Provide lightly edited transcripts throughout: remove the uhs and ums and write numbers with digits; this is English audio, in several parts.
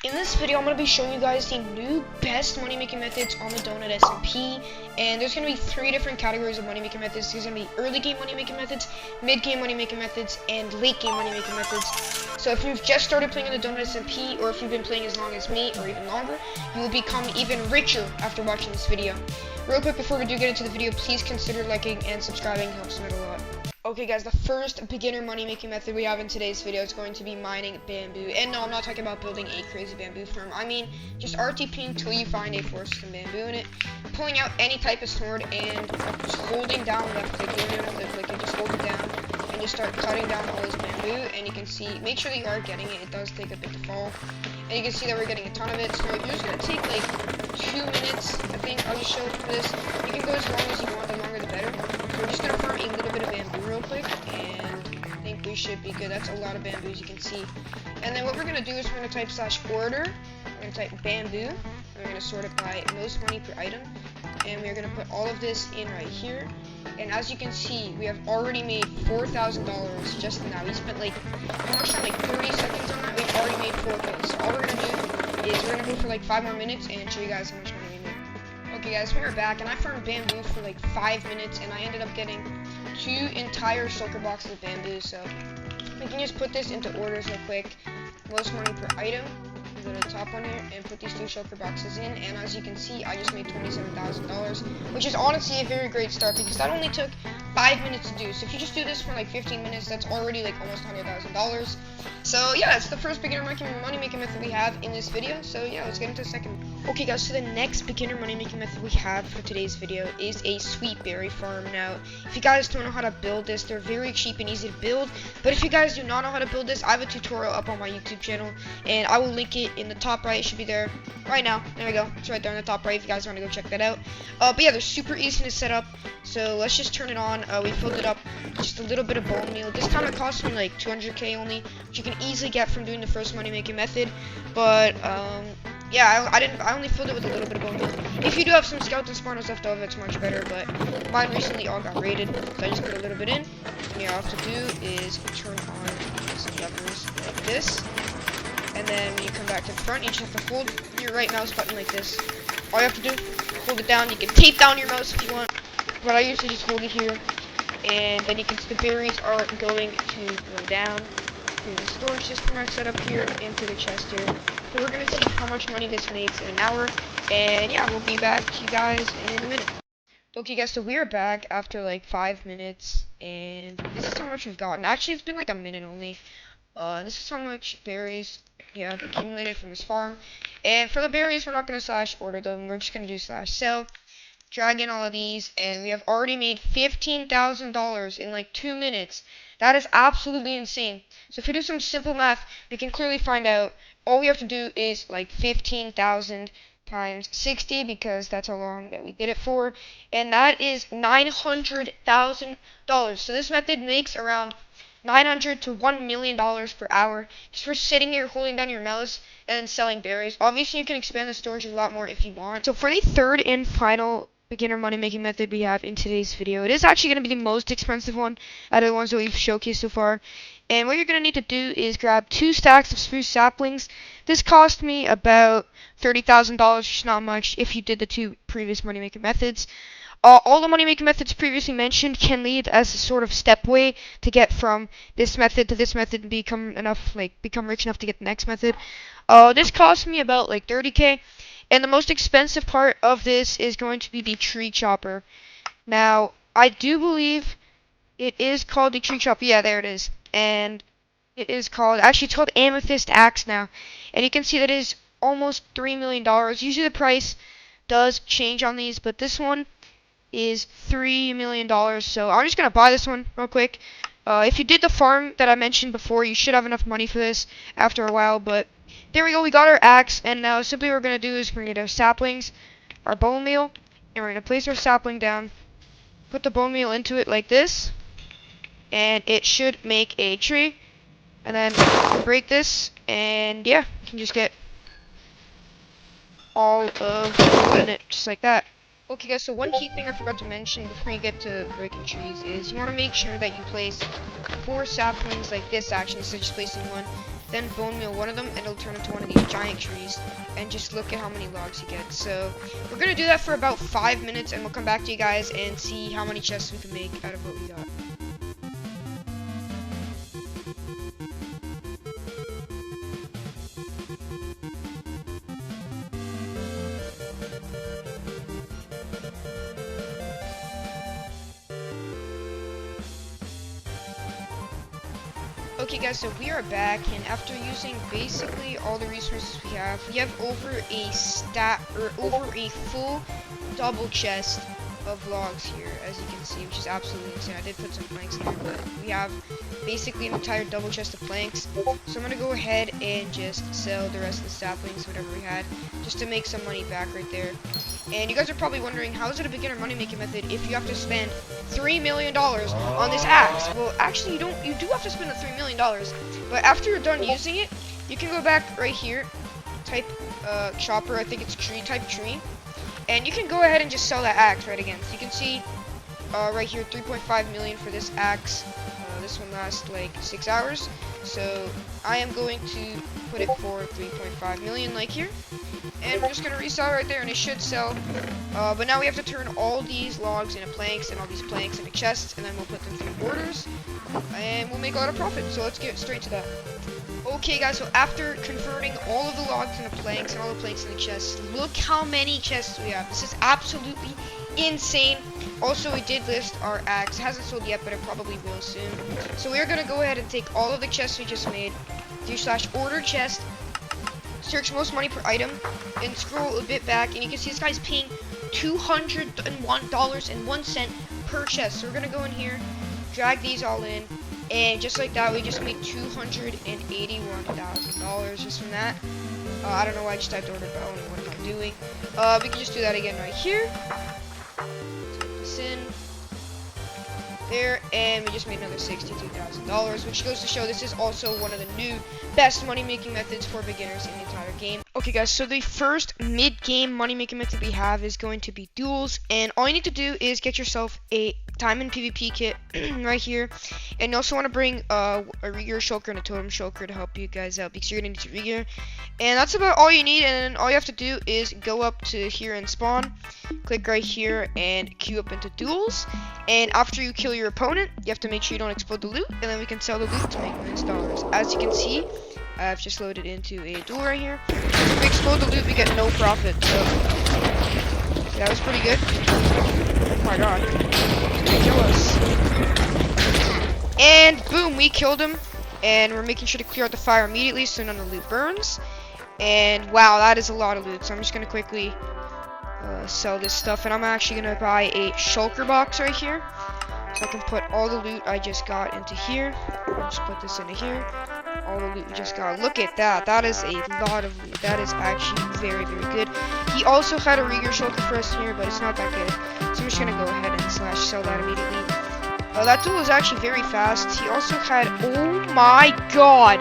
In this video, I'm going to be showing you guys the new best money making methods on the DonutSMP, and there's going to be 3 different categories of money making methods. There's going to be early game money making methods, mid game money making methods, and late game money making methods. So if you've just started playing on the DonutSMP, or if you've been playing as long as me, or even longer, you will become even richer after watching this video. Real quick, before we do get into the video, please consider liking and subscribing. It helps me out a lot. Okay guys, the first beginner money making method we have in today's video is going to be mining bamboo. And no, I'm not talking about building a crazy bamboo farm. I mean just RTPing till you find a forest with some bamboo in it, pulling out any type of sword and just holding down left click. You don't even have to click it, just hold it down and just start cutting down all this bamboo. And you can see, make sure that you are getting it. It does take a bit to fall. And you can see that we're getting a ton of it. So you're just gonna take like 2 minutes, I think. I'll just show it for this. You can go as long as you want, the longer the better. So we're just gonna farm a little bit of bamboo real quick, and I think we should be good. That's a lot of bamboo, as you can see. And then what we're gonna do is we're gonna type /order. We're gonna type bamboo. And we're gonna sort it by most money per item. And we're gonna put all of this in right here. And as you can see, we have already made $4,000 just now. We spent like, how much time? Like 30 seconds on that. We've already made 4K. So all we're gonna do is we're gonna go for like 5 more minutes and show you guys how much money we made. Okay guys, we are back, and I farmed bamboo for like 5 minutes, and I ended up getting 2 entire shulker boxes of bamboo. So we can just put this into orders real quick. Most money per item. Go to the top one here and put these 2 shulker boxes in, and as you can see, I just made $27,000, which is honestly a very great start because that only took 5 minutes to do. So if you just do this for like 15 minutes, that's already like almost $100,000. So yeah, it's the first beginner money making method we have in this video. So yeah, let's get into the second. Okay guys, so the next beginner money making method we have for today's video is a sweet berry farm. Now, if you guys don't know how to build this, they're very cheap and easy to build. But if you guys do not know how to build this, I have a tutorial up on my YouTube channel, and I will link it in the top right. It should be there right now. There we go. It's right there in the top right if you guys want to go check that out. But yeah, they're super easy to set up. So let's just turn it on. We filled it up just a little bit of bone meal. This time it cost me like 200k only, which you can easily get from doing the first money making method. But yeah, I only filled it with a little bit of bone meal. If you do have some skeleton spawners left over, it's much better, but mine recently all got raided, so I just put a little bit in. And all you have to do is turn on some levers like this, and then when you come back to the front, you just have to hold your right mouse button like this. All you have to do, hold it down. You can tape down your mouse if you want, but I usually just hold it here, and then you can see the berries are going to go down through the storage system I set up here into the chest here. So we're gonna see how much money this makes in an hour, and yeah, we'll be back to you guys in a minute. Okay guys, so we're back after like 5 minutes, and this is how much we've gotten. Actually, it's been like a minute only. This is how much berries we have accumulated from this farm. And for the berries, we're not gonna /order them. We're just gonna do /sell. Drag in all of these, and we have already made $15,000 in like 2 minutes. That is absolutely insane. So if we do some simple math, we can clearly find out all we have to do is like 15,000 times 60, because that's how long that we did it for, and that is $900,000. So this method makes around $900 to $1 million per hour just for sitting here holding down your mouse and selling berries. Obviously, you can expand the storage a lot more if you want. So for the third and final beginner money making method we have in today's video, it is actually going to be the most expensive one out of the ones that we've showcased so far. And what you're going to need to do is grab 2 stacks of spruce saplings. This cost me about $30,000, which is not much if you did the 2 previous money making methods. All the money making methods previously mentioned can lead as a sort of stepway to get from this method to this method and become rich enough to get the next method. This cost me about like 30k, and the most expensive part of this is going to be the tree chopper. Now, I do believe it is called the tree chopper. Yeah, there it is. And it is called, actually it's called Amethyst Axe now. And you can see that it is almost $3 million. Usually the price does change on these, but this one is $3 million. So I'm just going to buy this one real quick. If you did the farm that I mentioned before, you should have enough money for this after a while. But there we go, we got our axe. And now simply what we're going to do is we're going to get our saplings, our bone meal, and we're going to place our sapling down, put the bone meal into it like this, and it should make a tree. And then break this, and yeah, you can just get all of the wood in it, just like that. Okay guys, so one key thing I forgot to mention before you get to breaking trees is you want to make sure that you place 4 saplings like this, actually, instead of just placing 1. then bone meal one of them, and it'll turn into one of these giant trees. And just look at how many logs you get. So we're gonna do that for about 5 minutes, and we'll come back to you guys and see how many chests we can make out of what we got. Okay guys, so we are back, and after using basically all the resources we have over a full double chest of logs here, as you can see, which is absolutely insane. I did put some planks in there, but we have basically an entire double chest of planks. So I'm gonna go ahead and just sell the rest of the saplings, whatever we had, just to make some money back right there. And you guys are probably wondering, how is it a beginner money making method if you have to spend $3 million on this axe? Well, actually you do have to spend the $3 million, but after you're done using it, you can go back right here, type chopper, I think it's tree, type tree, and you can go ahead and just sell that axe right again. So you can see right here, 3.5 million for this axe. This one lasts like 6 hours, so I am going to put it for 3.5 million like here, and we're just gonna resell right there, and it should sell. But now we have to turn all these logs into planks, and all these planks into chests, and then we'll put them through borders, and we'll make a lot of profit. So let's get straight to that. Okay guys, so after converting all of the logs into planks and all the planks into chests, look how many chests we have. This is absolutely insane. Also, we did list our axe. It hasn't sold yet, but it probably will soon. So we're gonna go ahead and take all of the chests we just made, /order chest, search most money per item, and scroll a bit back, and you can see this guy's paying $201.01 per chest. So we're gonna go in here, drag these all in, and just like that, we just made $281,000 just from that. I don't know why I just typed order, but I don't know what I'm doing. We can just do that again right here. Type this in there, and we just made another $62,000, which goes to show this is also one of the new best money making methods for beginners in the entire game. Okay guys, so the first mid-game money making method we have is going to be duels, and all you need to do is get yourself a diamond PvP kit right here, and you also want to bring a regear shulker and a totem shulker to help you guys out, because you're gonna need to regear. And that's about all you need, and all you have to do is go up to here and spawn, click right here and queue up into duels, and after you kill your opponent, you have to make sure you don't explode the loot, and then we can sell the loot to make millions of dollars. As you can see, I've just loaded into a duel right here. If we explode the loot, we get no profit, so yeah, that was pretty good. Oh my god, kill us. And boom, we killed him, and we're making sure to clear out the fire immediately so none of the loot burns. And wow, that is a lot of loot, so I'm just gonna quickly sell this stuff, and I'm actually gonna buy a shulker box right here, so I can put all the loot I just got into here. I'll just put this into here. All the loot we just got. Look at that. That is a lot of loot. That is actually very, very good. He also had a regear shulker for us here, but it's not that good. So I'm just gonna go ahead and sell that immediately. That tool is actually very fast. He also had, oh my god,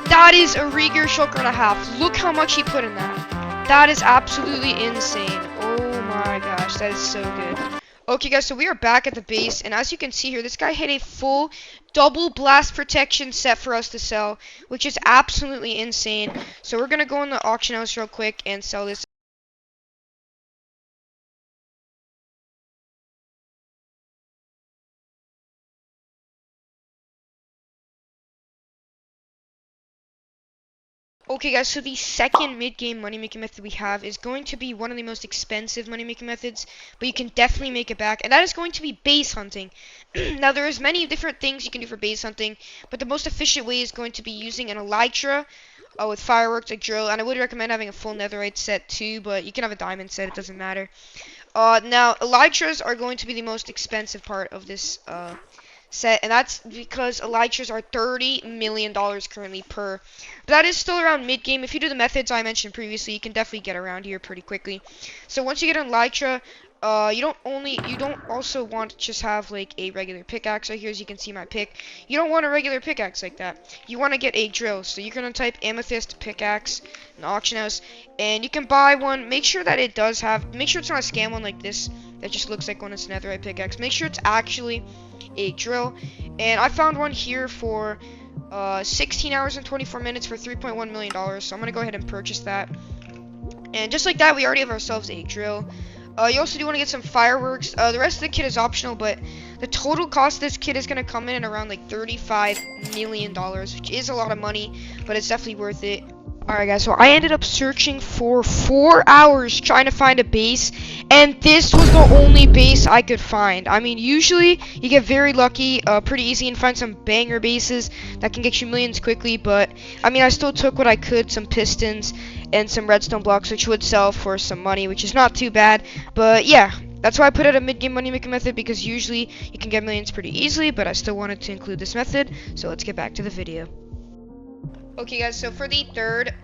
that is a regear shulker and a half. Look how much he put in that. That is absolutely insane. Oh my gosh, that is so good. Okay guys, so we are back at the base, and as you can see here, this guy had a full double blast protection set for us to sell, which is absolutely insane. So we're gonna go in the auction house real quick and sell this. Okay guys, so the second mid-game money-making method we have is going to be one of the most expensive money-making methods, but you can definitely make it back, and that is going to be base hunting. Now there is many different things you can do for base hunting, but the most efficient way is going to be using an elytra with fireworks like drill, and I would recommend having a full netherite set too, but you can have a diamond set, it doesn't matter. Now elytras are going to be the most expensive part of this set, and that's because elytras are $30 million currently per. But that is still around mid-game. If you do the methods I mentioned previously, you can definitely get around here pretty quickly. So once you get an elytra, you don't also want to just have like a regular pickaxe right here, as you can see my pick. You don't want a regular pickaxe like that. You want to get a drill. So you're gonna type amethyst pickaxe in the auction house, and you can buy one. Make sure that it does have. Make sure it's not a scam one like this that just looks like one it's netherite pickaxe. Make sure it's actually a drill, and I found one here for 16 hours and 24 minutes for $3.1 million. So I'm going to go ahead and purchase that. And just like that, we already have ourselves a drill. You also do want to get some fireworks. The rest of the kit is optional, but the total cost of this kit is going to come in at around like $35 million, which is a lot of money, but it's definitely worth it. Alright guys, so I ended up searching for 4 hours trying to find a base, and this was the only base I could find. I mean, usually you get very lucky, pretty easy, and find some banger bases that can get you millions quickly, but I mean, I still took what I could, some pistons and some redstone blocks, which would sell for some money, which is not too bad. But yeah, that's why I put it a mid-game money making method, because usually you can get millions pretty easily, but I still wanted to include this method. So let's get back to the video. Okay guys, so for the third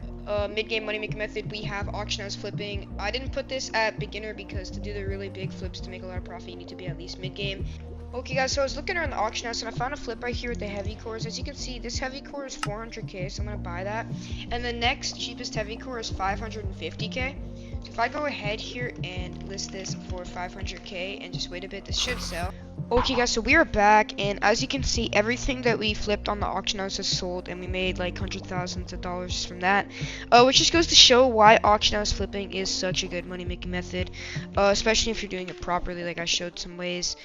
mid-game money making method, we have auction house flipping. I didn't put this at beginner because to do the really big flips to make a lot of profit, you need to be at least mid-game. Okay guys, so I was looking around the auction house and I found a flip right here with the heavy cores. As you can see, this heavy core is 400k, so I'm gonna buy that. And the next cheapest heavy core is 550k. So if I go ahead here and list this for 500k and just wait a bit, this should sell. Okay guys, so we are back, and as you can see, everything that we flipped on the auction house is sold, and we made like hundreds of thousands of dollars from that, which just goes to show why auction house flipping is such a good money making method, especially if you're doing it properly, like I showed some ways.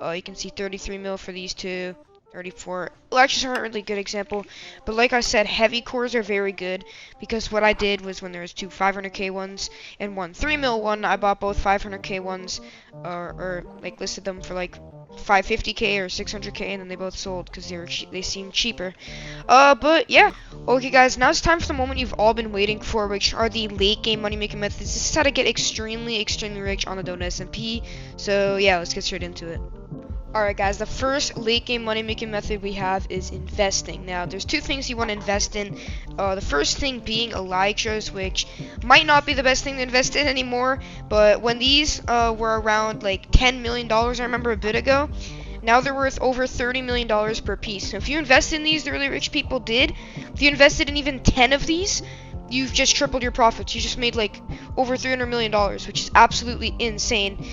You can see 33 mil for these two, 34. Latches aren't really a good example, but like I said, heavy cores are very good, because what I did was when there was two 500k ones and one 3 mil one, I bought both 500k ones, or like listed them for like 550k or 600k, and then they both sold because they seemed cheaper. But yeah. Okay guys, now it's time for the moment you've all been waiting for, which are the late game money making methods. This is how to get extremely rich on the DonutSMP. So yeah, let's get straight into it. Alright guys, the first late game money making method we have is investing. Now there's two things you want to invest in. The first thing being elytras, which might not be the best thing to invest in anymore, but when these were around like $10 million, I remember a bit ago, now they're worth over $30 million per piece. So if you invest in these, the really rich people did, if you invested in even 10 of these, you've just tripled your profits. You just made like over $300 million, which is absolutely insane.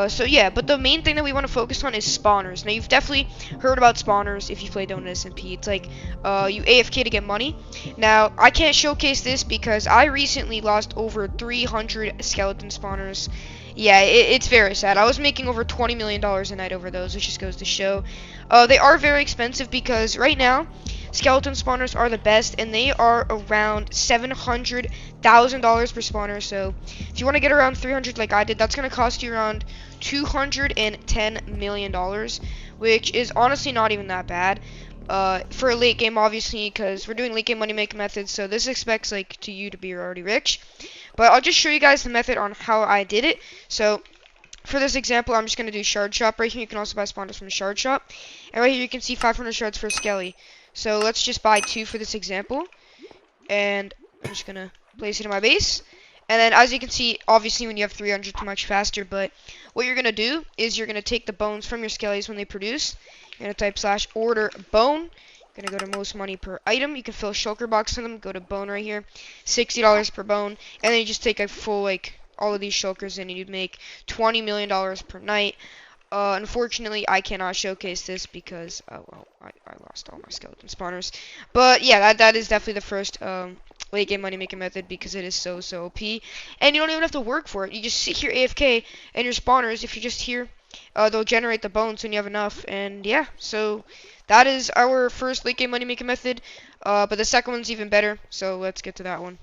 So yeah, but the main thing that we want to focus on is spawners. Now you've definitely heard about spawners if you play DonutSMP. It's like you AFK to get money. Now I can't showcase this because I recently lost over 300 skeleton spawners. Yeah, it's very sad. I was making over $20 million a night over those, which just goes to show. They are very expensive because right now skeleton spawners are the best, and they are around $700,000 per spawner. So if you want to get around 300 like I did, that's going to cost you around $210 million, which is honestly not even that bad for a late game, obviously, because we're doing late game money making methods, so this expects like to you to be already rich. But I'll just show you guys the method on how I did it. So for this example, I'm just going to do shard shop. Right here you can also buy spawners from the shard shop, and right here you can see 500 shards for a skelly. So let's just buy 2 for this example, and I'm just going to place it in my base. And then as you can see, obviously when you have 300 it's much faster, but what you're going to do is you're going to take the bones from your skellies when they produce. You're going to type /order bone. You're going to go to most money per item. You can fill a shulker box in them, go to bone right here, $60 per bone, and then you just take a full, like, all of these shulkers in, and you'd make $20 million per night. Unfortunately, I cannot showcase this because, well, I lost all my skeleton spawners. But yeah, that is definitely the first late game money making method because it is so OP. And you don't even have to work for it. You just sit here AFK, and your spawners, if you're just here, they'll generate the bones when you have enough. And yeah, so that is our first late game money making method. But the second one's even better, so let's get to that one.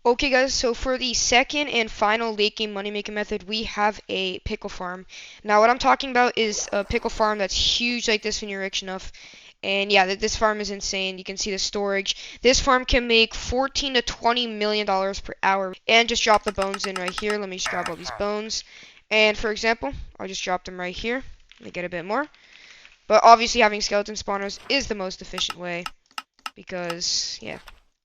Okay guys, so for the second and final late game money making method, we have a pickle farm. Now what I'm talking about is a pickle farm that's huge like this when you're rich enough. And yeah, this farm is insane. You can see the storage. This farm can make $14 to $20 million per hour. And just drop the bones in right here. Let me just grab all these bones. And for example, I'll just drop them right here. Let me get a bit more. But obviously having skeleton spawners is the most efficient way. Because, yeah.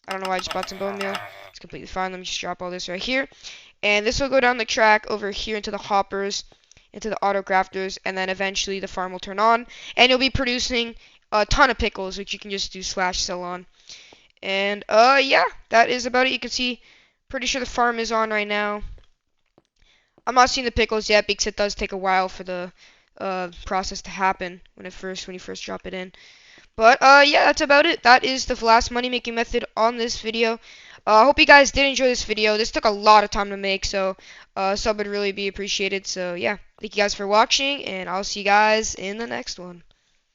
I don't know why I just bought some bone meal. It's completely fine. Let me just drop all this right here. And this will go down the track over here into the hoppers, into the auto crafters, and then eventually the farm will turn on. And you'll be producing a ton of pickles, which you can just do /sell on. And, yeah, that is about it. You can see, pretty sure the farm is on right now. I'm not seeing the pickles yet because it does take a while for the process to happen when you first drop it in. But yeah, that's about it. That is the last money making method on this video. I hope you guys did enjoy this video. This took a lot of time to make, so sub would really be appreciated. So yeah, thank you guys for watching, and I'll see you guys in the next one.